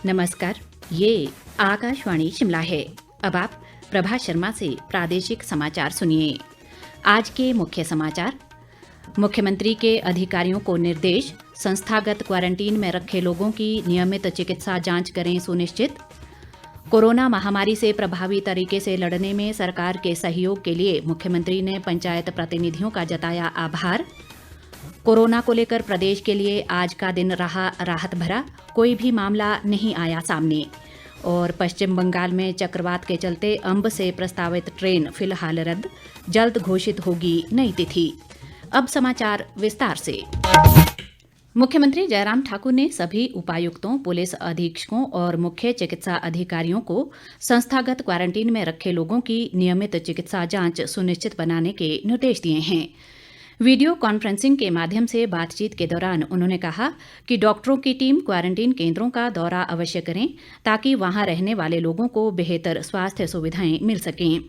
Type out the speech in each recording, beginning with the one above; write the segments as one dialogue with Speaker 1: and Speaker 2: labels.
Speaker 1: नमस्कार। ये आकाशवाणी शिमला है। अब आप प्रभा शर्मा से प्रादेशिक समाचार सुनिए। आज के मुख्य समाचार। मुख्यमंत्री के अधिकारियों को निर्देश, संस्थागत क्वारंटीन में रखे लोगों की नियमित चिकित्सा जांच करें सुनिश्चित। कोरोना महामारी से प्रभावी तरीके से लड़ने में सरकार के सहयोग के लिए मुख्यमंत्री ने पंचायत प्रतिनिधियों का जताया आभार। कोरोना को लेकर प्रदेश के लिए आज का दिन रहा राहत भरा, कोई भी मामला नहीं आया सामने। और पश्चिम बंगाल में चक्रवात के चलते अंब से प्रस्तावित ट्रेन फिलहाल रद्द, जल्द घोषित होगी नई तिथि। अब समाचार विस्तार से। मुख्यमंत्री जयराम ठाकुर ने सभी उपायुक्तों, पुलिस अधीक्षकों और मुख्य चिकित्सा अधिकारियों को संस्थागत क्वारंटीन में रखे लोगों की नियमित चिकित्सा जांच सुनिश्चित बनाने के निर्देश दिए हैं। वीडियो कॉन्फ्रेंसिंग के माध्यम से बातचीत के दौरान उन्होंने कहा कि डॉक्टरों की टीम क्वारंटीन केंद्रों का दौरा अवश्य करें ताकि वहां रहने वाले लोगों को बेहतर स्वास्थ्य सुविधाएं मिल सकें।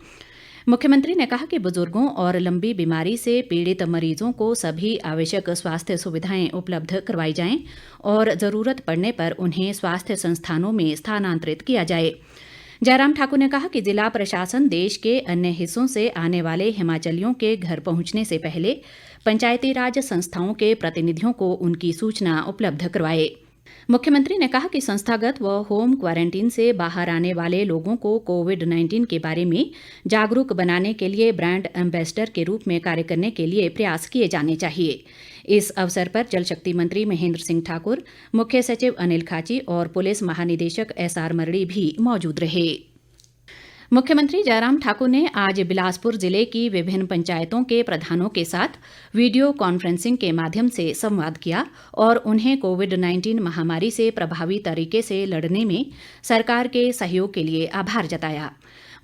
Speaker 1: मुख्यमंत्री ने कहा कि बुजुर्गों और लंबी बीमारी से पीड़ित मरीजों को सभी आवश्यक स्वास्थ्य सुविधाएं उपलब्ध करवाई जाएं और ज़रूरत पड़ने पर उन्हें स्वास्थ्य संस्थानों में स्थानांतरित किया जाए। जयराम ठाकुर ने कहा कि जिला प्रशासन देश के अन्य हिस्सों से आने वाले हिमाचलियों के घर पहुंचने से पहले पंचायती राज संस्थाओं के प्रतिनिधियों को उनकी सूचना उपलब्ध करवाए। मुख्यमंत्री ने कहा कि संस्थागत व होम क्वारंटीन से बाहर आने वाले लोगों को कोविड-19 के बारे में जागरूक बनाने के लिए ब्रांड एम्बेसडर के रूप में कार्य करने के लिए प्रयास किए जाने चाहिए। इस अवसर पर जल शक्ति मंत्री महेंद्र सिंह ठाकुर, मुख्य सचिव अनिल खाची और पुलिस महानिदेशक एसआर मरड़ी भी मौजूद रहे। मुख्यमंत्री जयराम ठाकुर ने आज बिलासपुर जिले की विभिन्न पंचायतों के प्रधानों के साथ वीडियो कॉन्फ्रेंसिंग के माध्यम से संवाद किया और उन्हें कोविड-19 महामारी से प्रभावी तरीके से लड़ने में सरकार के सहयोग के लिए आभार जताया।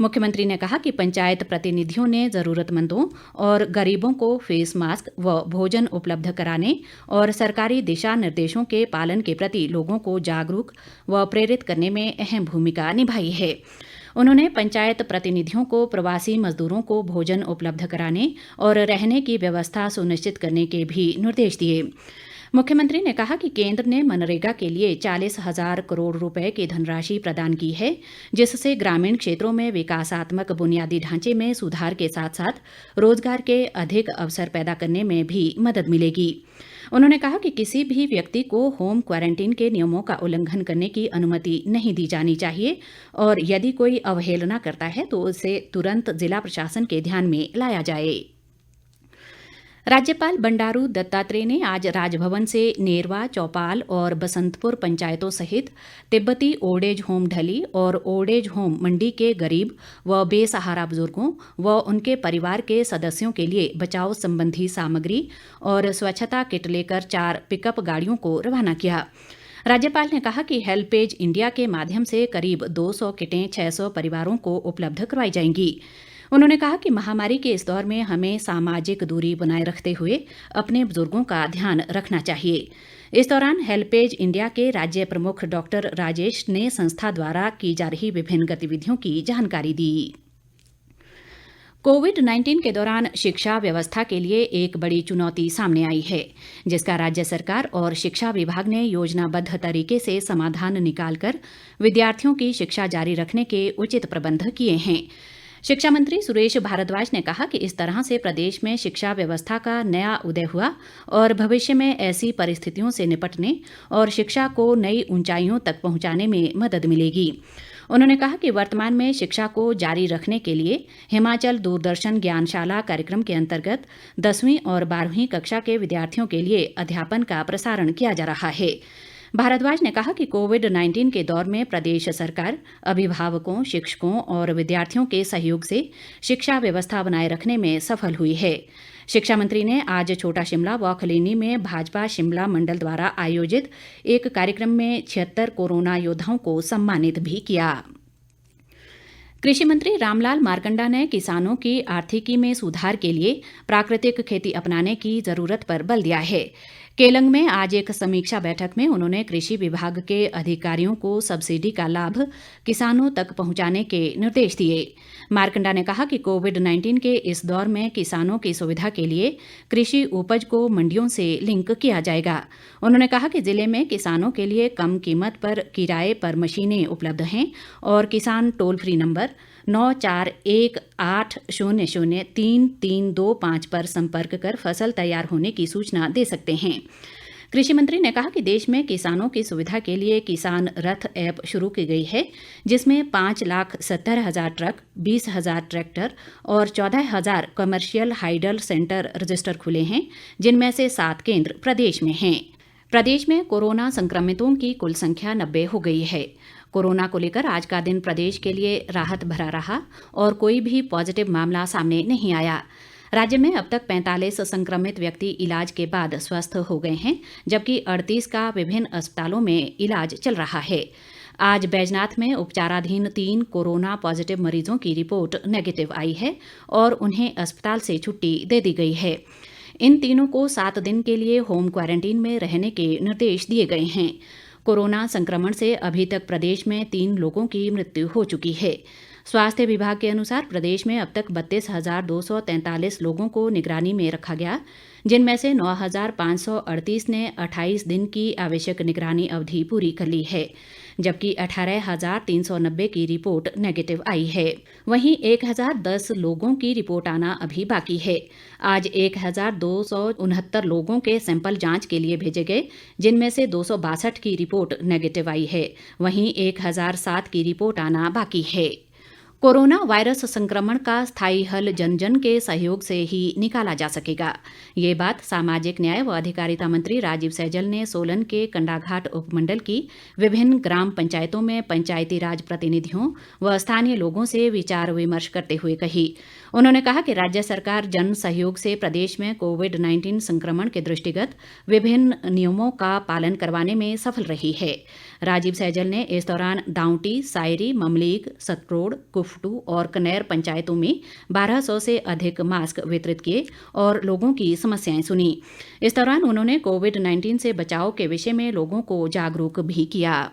Speaker 1: मुख्यमंत्री ने कहा कि पंचायत प्रतिनिधियों ने ज़रूरतमंदों और गरीबों को फेस मास्क व भोजन उपलब्ध कराने और सरकारी दिशा निर्देशों के पालन के प्रति लोगों को जागरूक व प्रेरित करने में अहम भूमिका निभाई है। उन्होंने पंचायत प्रतिनिधियों को प्रवासी मजदूरों को भोजन उपलब्ध कराने और रहने की व्यवस्था सुनिश्चित करने के भी निर्देश दिए। मुख्यमंत्री ने कहा कि केंद्र ने मनरेगा के लिए 40,000 करोड़ रुपए की धनराशि प्रदान की है, जिससे ग्रामीण क्षेत्रों में विकासात्मक बुनियादी ढांचे में सुधार के साथ साथ रोजगार के अधिक अवसर पैदा करने में भी मदद मिलेगी। उन्होंने कहा कि किसी भी व्यक्ति को होम क्वारंटीन के नियमों का उल्लंघन करने की अनुमति नहीं दी जानी चाहिए और यदि कोई अवहेलना करता है तो उसे तुरंत जिला प्रशासन के ध्यान में लाया जाए। राज्यपाल बंडारू दत्तात्रेय ने आज राजभवन से नेरवा, चौपाल और बसंतपुर पंचायतों सहित तिब्बती ओल्ड एज होम ढली और ओल्ड एज होम मंडी के गरीब व बेसहारा बुजुर्गों व उनके परिवार के सदस्यों के लिए बचाव संबंधी सामग्री और स्वच्छता किट लेकर 4 पिकअप गाड़ियों को रवाना किया। राज्यपाल ने कहा कि हेल्पेज इंडिया के माध्यम से करीब 200 किटें 600 परिवारों को उपलब्ध करवाई जाएंगी। उन्होंने कहा कि महामारी के इस दौर में हमें सामाजिक दूरी बनाए रखते हुए अपने बुजुर्गों का ध्यान रखना चाहिए। इस दौरान हेल्पेज इंडिया के राज्य प्रमुख डॉक्टर राजेश ने संस्था द्वारा की जा रही विभिन्न गतिविधियों की जानकारी दी। कोविड-19 के दौरान शिक्षा व्यवस्था के लिए एक बड़ी चुनौती सामने आई है, जिसका राज्य सरकार और शिक्षा विभाग ने योजनाबद्ध तरीके से समाधान निकालकर विद्यार्थियों की शिक्षा जारी रखने के उचित प्रबंध किए हैं। शिक्षा मंत्री सुरेश भारद्वाज ने कहा कि इस तरह से प्रदेश में शिक्षा व्यवस्था का नया उदय हुआ और भविष्य में ऐसी परिस्थितियों से निपटने और शिक्षा को नई ऊंचाइयों तक पहुंचाने में मदद मिलेगी। उन्होंने कहा कि वर्तमान में शिक्षा को जारी रखने के लिए हिमाचल दूरदर्शन ज्ञानशाला कार्यक्रम के अंतर्गत 10वीं और 12वीं कक्षा के विद्यार्थियों के लिए अध्यापन का प्रसारण किया जा रहा है। भारद्वाज ने कहा कि कोविड-19 के दौर में प्रदेश सरकार अभिभावकों, शिक्षकों और विद्यार्थियों के सहयोग से शिक्षा व्यवस्था बनाए रखने में सफल हुई है। शिक्षा मंत्री ने आज छोटा शिमला व खलीनी में भाजपा शिमला मंडल द्वारा आयोजित एक कार्यक्रम में 76 कोरोना योद्धाओं को सम्मानित भी किया। कृषि मंत्री रामलाल मारकंडा ने किसानों की आर्थिकी में सुधार के लिए प्राकृतिक खेती अपनाने की जरूरत पर बल दिया है। केलंग में आज एक समीक्षा बैठक में उन्होंने कृषि विभाग के अधिकारियों को सब्सिडी का लाभ किसानों तक पहुंचाने के निर्देश दिए। मारकंडा ने कहा कि कोविड-19 के इस दौर में किसानों की सुविधा के लिए कृषि उपज को मंडियों से लिंक किया जाएगा। उन्होंने कहा कि जिले में किसानों के लिए कम कीमत पर किराए पर मशीनें उपलब्ध हैं और किसान टोल फ्री नंबर 9418003325 पर संपर्क कर फसल तैयार होने की सूचना दे सकते हैं। कृषि मंत्री ने कहा कि देश में किसानों की सुविधा के लिए किसान रथ ऐप शुरू की गई है, जिसमें 5,70,000 ट्रक, 20,000 ट्रैक्टर और 14,000 कमर्शियल हाइडल सेंटर रजिस्टर खुले हैं, जिनमें से 7 केंद्र प्रदेश में हैं। प्रदेश में कोरोना संक्रमितों की कुल संख्या 90 हो गई है। कोरोना को लेकर आज का दिन प्रदेश के लिए राहत भरा रहा और कोई भी पॉजिटिव मामला सामने नहीं आया। राज्य में अब तक 45 संक्रमित व्यक्ति इलाज के बाद स्वस्थ हो गए हैं, जबकि 38 का विभिन्न अस्पतालों में इलाज चल रहा है। आज बैजनाथ में उपचाराधीन 3 कोरोना पॉजिटिव मरीजों की रिपोर्ट नेगेटिव आई है और उन्हें अस्पताल से छुट्टी दे दी गई है। इन तीनों को 7 दिन के लिए होम क्वारंटीन में रहने के निर्देश दिए गए हैं। कोरोना संक्रमण से अभी तक प्रदेश में 3 लोगों की मृत्यु हो चुकी है। स्वास्थ्य विभाग के अनुसार प्रदेश में अब तक 32,243 लोगों को निगरानी में रखा गया, जिनमें से 9,538 ने 28 दिन की आवश्यक निगरानी अवधि पूरी कर ली है, जबकि 18,390 की रिपोर्ट नेगेटिव आई है। वहीं 1,010 लोगों की रिपोर्ट आना अभी बाकी है। आज 1,269 लोगों के सैंपल जांच के लिए भेजे गए, जिनमें से 262 की रिपोर्ट नेगेटिव आई है। वहीं 1,007 की रिपोर्ट आना बाकी है। कोरोना वायरस संक्रमण का स्थायी हल जन जन के सहयोग से ही निकाला जा सकेगा। ये बात सामाजिक न्याय व अधिकारिता मंत्री राजीव सैजल ने सोलन के कंडाघाट उपमंडल की विभिन्न ग्राम पंचायतों में पंचायती राज प्रतिनिधियों व स्थानीय लोगों से विचार विमर्श करते हुए कही। उन्होंने कहा कि राज्य सरकार जन सहयोग से प्रदेश में कोविड-19 संक्रमण के दृष्टिगत विभिन्न नियमों का पालन करवाने में सफल रही है। राजीव सैजल ने इस दौरान डाउटी, सायरी, ममलीग, सतरोड़, कुफटू और कनेर पंचायतों में 1200 से अधिक मास्क वितरित किए और लोगों की समस्याएं सुनी। इस दौरान उन्होंने कोविड-19 से बचाव के विषय में लोगों को जागरूक भी किया।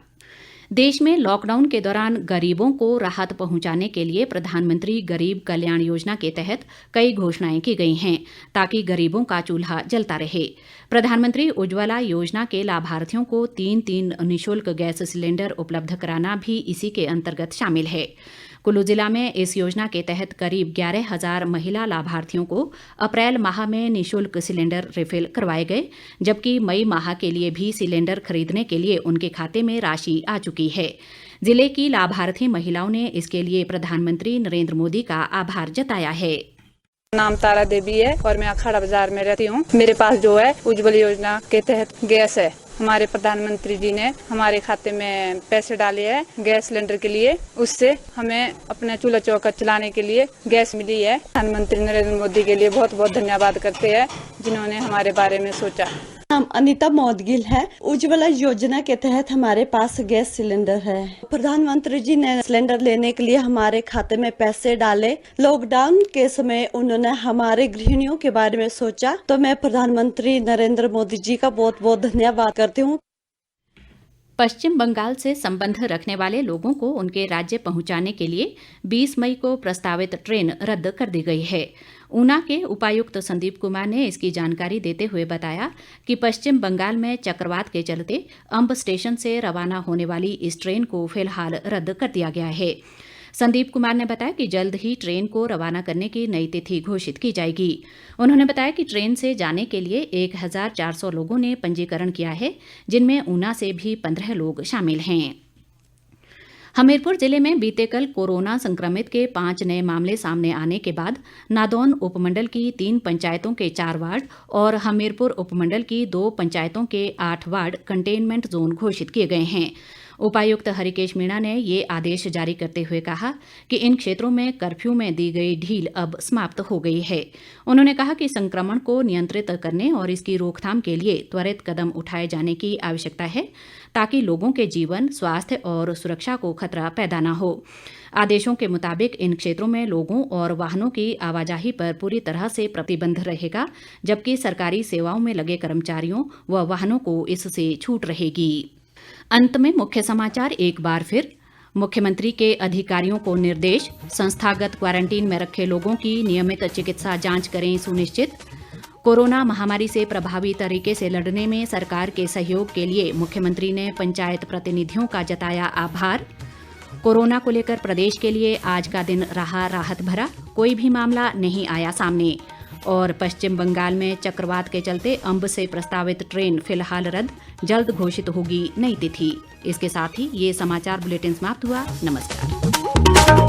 Speaker 1: देश में लॉकडाउन के दौरान गरीबों को राहत पहुंचाने के लिए प्रधानमंत्री गरीब कल्याण योजना के तहत कई घोषणाएं की गई हैं, ताकि गरीबों का चूल्हा जलता रहे। प्रधानमंत्री उज्ज्वला योजना के लाभार्थियों को 3-3 निःशुल्क गैस सिलेंडर उपलब्ध कराना भी इसी के अंतर्गत शामिल है। कुल्लू जिला में इस योजना के तहत करीब 11,000 महिला लाभार्थियों को अप्रैल माह में निःशुल्क सिलेंडर रिफिल करवाए गए, जबकि मई माह के लिए भी सिलेंडर खरीदने के लिए उनके खाते में राशि आ चुकी है। जिले की लाभार्थी महिलाओं ने इसके लिए प्रधानमंत्री नरेंद्र मोदी का आभार जताया है।
Speaker 2: नाम तारा देवी है और मैं अखाड़ा बाजार में रहती हूँ। मेरे पास जो है उज्ज्वल योजना के तहत गैस है। हमारे प्रधानमंत्री जी ने हमारे खाते में पैसे डाले हैं गैस सिलेंडर के लिए, उससे हमें अपने चूल्हा चौका चलाने के लिए गैस मिली है। प्रधानमंत्री नरेंद्र मोदी के लिए बहुत बहुत धन्यवाद करते हैं, जिन्होंने हमारे बारे में सोचा।
Speaker 3: नाम अनीता मोदगिल है। उज्ज्वला योजना के तहत हमारे पास गैस सिलेंडर है। प्रधानमंत्री जी ने सिलेंडर लेने के लिए हमारे खाते में पैसे डाले। लॉकडाउन के समय उन्होंने हमारे गृहिणियों के बारे में सोचा, तो मैं प्रधानमंत्री नरेंद्र मोदी जी का बहुत बहुत धन्यवाद करती हूँ।
Speaker 1: पश्चिम बंगाल से संबंध रखने वाले लोगों को उनके राज्य पहुंचाने के लिए 20 मई को प्रस्तावित ट्रेन रद्द कर दी गई है। ऊना के उपायुक्त संदीप कुमार ने इसकी जानकारी देते हुए बताया कि पश्चिम बंगाल में चक्रवात के चलते अंब स्टेशन से रवाना होने वाली इस ट्रेन को फिलहाल रद्द कर दिया गया है। संदीप कुमार ने बताया कि जल्द ही ट्रेन को रवाना करने की नई तिथि घोषित की जाएगी। उन्होंने बताया कि ट्रेन से जाने के लिए 1,400 लोगों ने पंजीकरण किया है, जिनमें ऊना से भी 15 लोग शामिल हैं। हमीरपुर जिले में बीते कल कोरोना संक्रमित के 5 नए मामले सामने आने के बाद नादौन उपमंडल की 3 पंचायतों के 4 वार्ड और हमीरपुर उपमंडल की 2 पंचायतों के 8 वार्ड कंटेनमेंट जोन घोषित किए गए हैं। उपायुक्त हरिकेश मीणा ने ये आदेश जारी करते हुए कहा कि इन क्षेत्रों में कर्फ्यू में दी गई ढील अब समाप्त हो गई है। उन्होंने कहा कि संक्रमण को नियंत्रित करने और इसकी रोकथाम के लिए त्वरित कदम उठाए जाने की आवश्यकता है ताकि लोगों के जीवन, स्वास्थ्य और सुरक्षा को खतरा पैदा न हो। आदेशों के मुताबिक इन क्षेत्रों में लोगों और वाहनों की आवाजाही पर पूरी तरह से प्रतिबंध रहेगा, जबकि सरकारी सेवाओं में लगे कर्मचारियों व वाहनों को इससे छूट रहेगी। अंत में मुख्य समाचार एक बार फिर। मुख्यमंत्री के अधिकारियों को निर्देश, संस्थागत क्वारंटीन में रखे लोगों की नियमित चिकित्सा जांच करें सुनिश्चित। कोरोना महामारी से प्रभावी तरीके से लड़ने में सरकार के सहयोग के लिए मुख्यमंत्री ने पंचायत प्रतिनिधियों का जताया आभार। कोरोना को लेकर प्रदेश के लिए आज का दिन रहा राहत भरा, कोई भी मामला नहीं आया सामने। और पश्चिम बंगाल में चक्रवात के चलते अंब से प्रस्तावित ट्रेन फिलहाल रद्द, जल्द घोषित होगी नई तिथि। इसके साथ ही ये समाचार बुलेटिन समाप्त हुआ। नमस्कार।